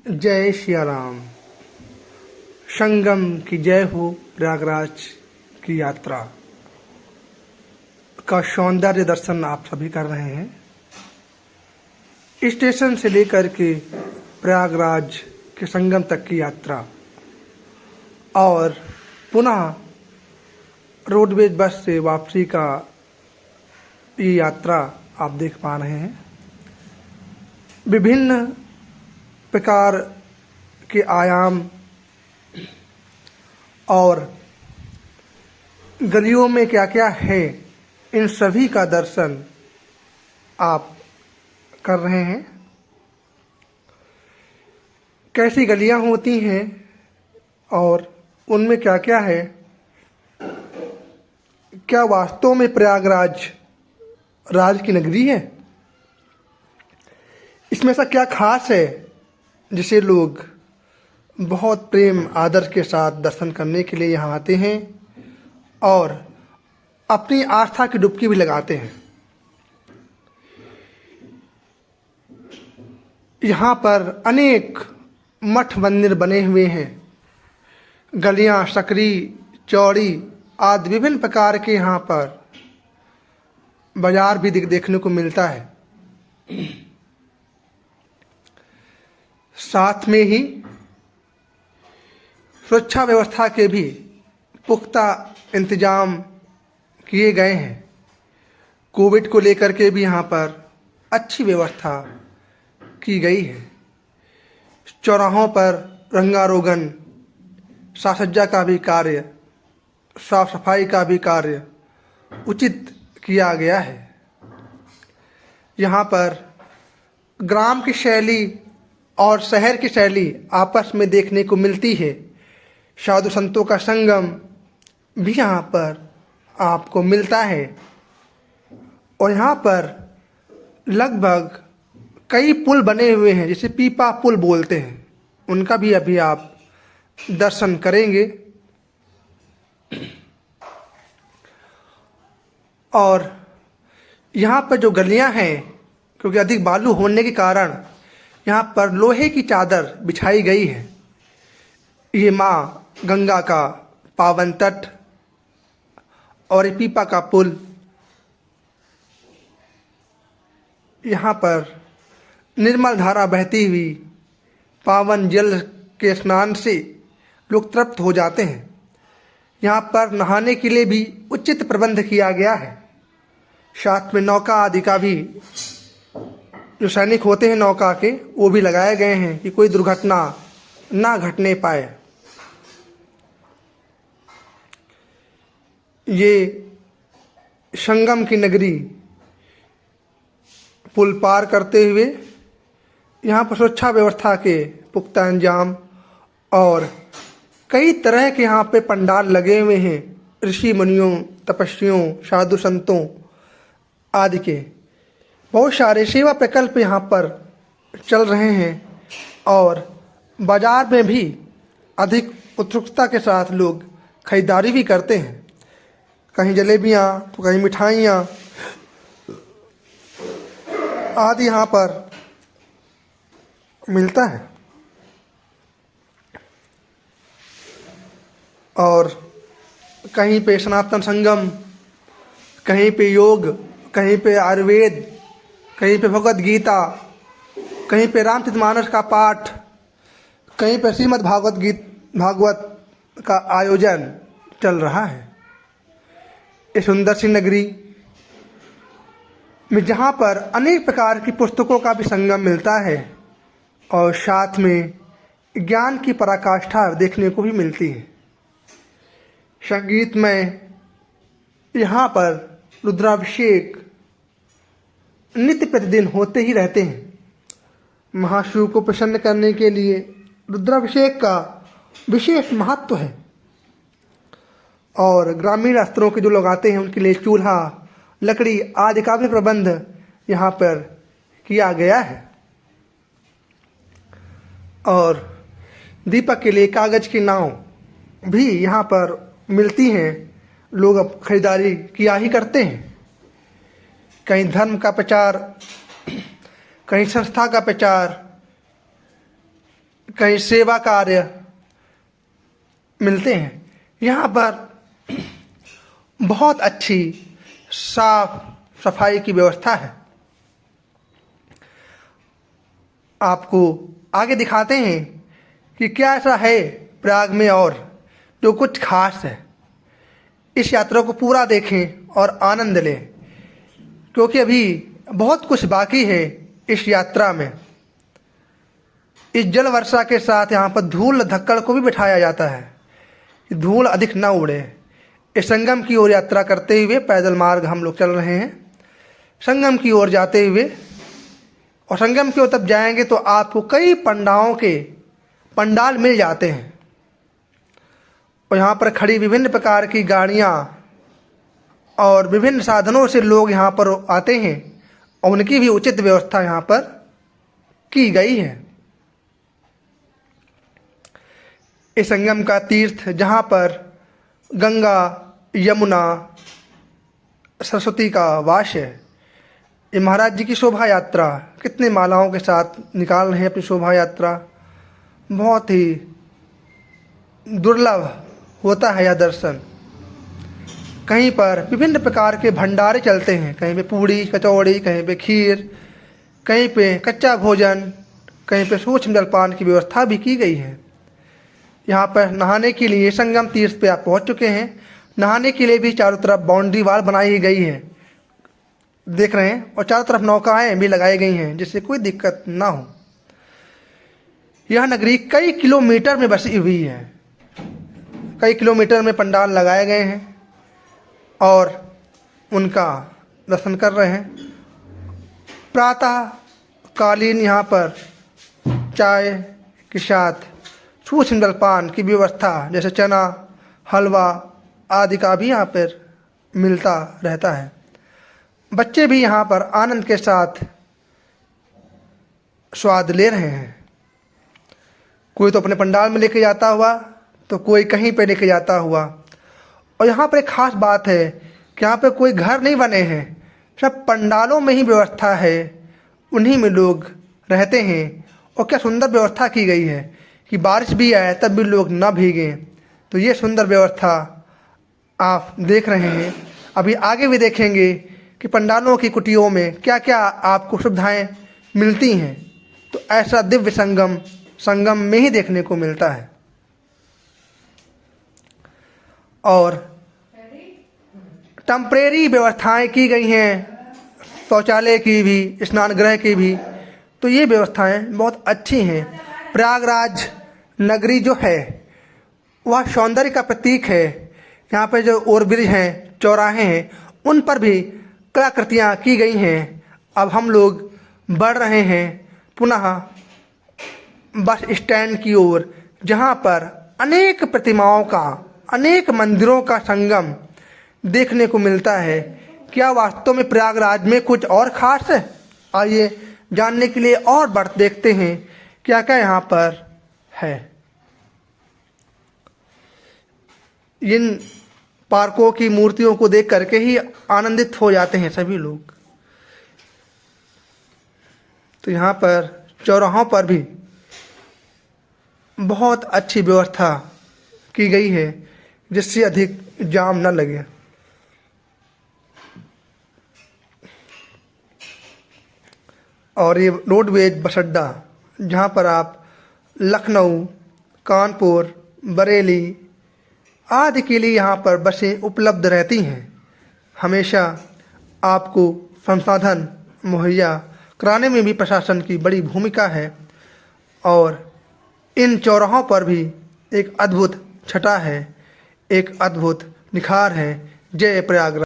जय सिया राम। संगम की जय हो। प्रयागराज की यात्रा का सौंदर्य दर्शन आप सभी कर रहे हैं। स्टेशन से लेकर के प्रयागराज के संगम तक की यात्रा और पुनः रोडवेज बस से वापसी का ये यात्रा आप देख पा रहे हैं। विभिन्न प्रकार के आयाम और गलियों में क्या क्या है, इन सभी का दर्शन आप कर रहे हैं। कैसी गलियां होती हैं और उनमें क्या क्या है, क्या वास्तव में प्रयागराज राज की नगरी है, इसमें ऐसा क्या खास है जिसे लोग बहुत प्रेम आदर के साथ दर्शन करने के लिए यहाँ आते हैं और अपनी आस्था की डुबकी भी लगाते हैं। यहाँ पर अनेक मठ मंदिर बने हुए हैं। गलियाँ सकरी चौड़ी आदि विभिन्न प्रकार के यहाँ पर बाजार भी देखने को मिलता है। साथ में ही सुरक्षा व्यवस्था के भी पुख्ता इंतजाम किए गए हैं। कोविड को लेकर के भी यहाँ पर अच्छी व्यवस्था की गई है। चौराहों पर रंगारोगन साज सज्जा का भी कार्य, साफ सफाई का भी कार्य उचित किया गया है। यहाँ पर ग्राम की शैली और शहर की शैली आपस में देखने को मिलती है। साधु संतों का संगम भी यहाँ पर आपको मिलता है और यहाँ पर लगभग कई पुल बने हुए हैं, जिसे पीपा पुल बोलते हैं। उनका भी अभी आप दर्शन करेंगे। और यहाँ पर जो गलियाँ हैं, क्योंकि अधिक बालू होने के कारण यहाँ पर लोहे की चादर बिछाई गई है। ये माँ गंगा का पावन तट और ये पीपा का पुल, यहाँ पर निर्मल धारा बहती हुई पावन जल के स्नान से लोग तृप्त हो जाते हैं। यहाँ पर नहाने के लिए भी उचित प्रबंध किया गया है। साथ में नौका आदि का भी, जो सैनिक होते हैं नौका के, वो भी लगाए गए हैं कि कोई दुर्घटना ना घटने पाए। ये संगम की नगरी पुल पार करते हुए यहाँ पर सुरक्षा व्यवस्था के पुख्ता इंतजाम और कई तरह के यहाँ पे पंडाल लगे हुए हैं। ऋषि मुनियों, तपस्वियों, साधु संतों आदि के बहुत सारे सेवा प्रकल्प यहाँ पर चल रहे हैं और बाजार में भी अधिक उत्सुकता के साथ लोग खरीदारी भी करते हैं। कहीं जलेबियाँ तो कहीं मिठाइयाँ आदि यहाँ पर मिलता है। और कहीं पे सनातन संगम, कहीं पे योग, कहीं पे आयुर्वेद, कहीं पे भगवद गीता, कहीं पे रामचरितमानस का पाठ, कहीं पे श्रीमद् भागवत का आयोजन चल रहा है। इस सुंदर सी नगरी में जहाँ पर अनेक प्रकार की पुस्तकों का भी संगम मिलता है और साथ में ज्ञान की पराकाष्ठा देखने को भी मिलती है। संगीत में यहाँ पर रुद्राभिषेक नित्य प्रतिदिन होते ही रहते हैं। महाशिव को प्रसन्न करने के लिए रुद्राभिषेक का विशेष महत्व है। और ग्रामीण स्तरों के जो लोग आते हैं उनके लिए चूल्हा, लकड़ी आदि का भी प्रबंध यहाँ पर किया गया है। और दीपक के लिए कागज की नाव भी यहाँ पर मिलती हैं। लोग अब खरीदारी किया ही करते हैं। कहीं धर्म का प्रचार, कहीं संस्था का प्रचार, कहीं सेवा कार्य मिलते हैं। यहाँ पर बहुत अच्छी साफ सफाई की व्यवस्था है। आपको आगे दिखाते हैं कि क्या ऐसा है प्रयाग में और जो कुछ खास है। इस यात्रा को पूरा देखें और आनंद लें, क्योंकि अभी बहुत कुछ बाकी है इस यात्रा में। इस जल वर्षा के साथ यहाँ पर धूल धक्कड़ को भी बिठाया जाता है कि धूल अधिक न उड़े। इस संगम की ओर यात्रा करते हुए पैदल मार्ग हम लोग चल रहे हैं संगम की ओर जाते हुए। और संगम की ओर तब जाएंगे तो आपको कई पंडाल मिल जाते हैं और यहाँ पर खड़ी विभिन्न प्रकार की गाड़ियाँ और विभिन्न साधनों से लोग यहाँ पर आते हैं और उनकी भी उचित व्यवस्था यहाँ पर की गई है। इस संगम का तीर्थ जहाँ पर गंगा यमुना सरस्वती का वास है। ये महाराज जी की शोभा यात्रा कितने मालाओं के साथ निकाल रहे हैं अपनी शोभा यात्रा। बहुत ही दुर्लभ होता है यह दर्शन। कहीं पर विभिन्न प्रकार के भंडारे चलते हैं, कहीं पे पूड़ी कचौड़ी, कहीं पे खीर, कहीं पे कच्चा भोजन, कहीं पे सूक्ष्म जलपान की व्यवस्था भी की गई है। यहाँ पर नहाने के लिए संगम तीर्थ पे आप पहुँच चुके हैं। नहाने के लिए भी चारों तरफ बाउंड्री वाल बनाई गई है, देख रहे हैं, और चारों तरफ नौकाएं भी लगाई गई हैं जिससे कोई दिक्कत ना हो। यह नगरी कई किलोमीटर में बसी हुई है। कई किलोमीटर में पंडाल लगाए गए हैं और उनका दर्शन कर रहे हैं। प्रातः कालीन यहाँ पर चाय के साथ सूक्ष्म जलपान की व्यवस्था जैसे चना हलवा आदि का भी यहाँ पर मिलता रहता है। बच्चे भी यहाँ पर आनंद के साथ स्वाद ले रहे हैं। कोई तो अपने पंडाल में लेके जाता हुआ तो कोई कहीं पे लेके जाता हुआ। और यहाँ पर एक खास बात है कि यहाँ पे कोई घर नहीं बने हैं, सब पंडालों में ही व्यवस्था है, उन्हीं में लोग रहते हैं। और क्या सुंदर व्यवस्था की गई है कि बारिश भी आए तब भी लोग ना भीगें। तो ये सुंदर व्यवस्था आप देख रहे हैं। अभी आगे भी देखेंगे कि पंडालों की कुटियों में क्या क्या आपको सुविधाएं मिलती हैं। तो ऐसा दिव्य संगम में ही देखने को मिलता है। और टेम्परेरी व्यवस्थाएं की गई हैं, शौचालय की भी, स्नान गृह की भी। तो ये व्यवस्थाएं बहुत अच्छी हैं। प्रयागराज नगरी जो है वह सौंदर्य का प्रतीक है। यहाँ पे जो ओवरब्रिज हैं, चौराहे हैं, उन पर भी कलाकृतियाँ की गई हैं। अब हम लोग बढ़ रहे हैं पुनः बस स्टैंड की ओर, जहाँ पर अनेक प्रतिमाओं का, अनेक मंदिरों का संगम देखने को मिलता है। क्या वास्तव में प्रयागराज में कुछ और खास है? आइए जानने के लिए और बढ़ देखते हैं क्या क्या यहाँ पर है। इन पार्कों की मूर्तियों को देख करके ही आनंदित हो जाते हैं सभी लोग। तो यहाँ पर चौराहों पर भी बहुत अच्छी व्यवस्था की गई है जिससे अधिक जाम न लगे। और ये रोडवेज बस अड्डा जहाँ पर आप लखनऊ, कानपुर, बरेली आदि के लिए यहाँ पर बसें उपलब्ध रहती हैं। हमेशा आपको संसाधन मुहैया कराने में भी प्रशासन की बड़ी भूमिका है। और इन चौराहों पर भी एक अद्भुत छटा है, एक अद्भुत निखार है। जय प्रयागराज।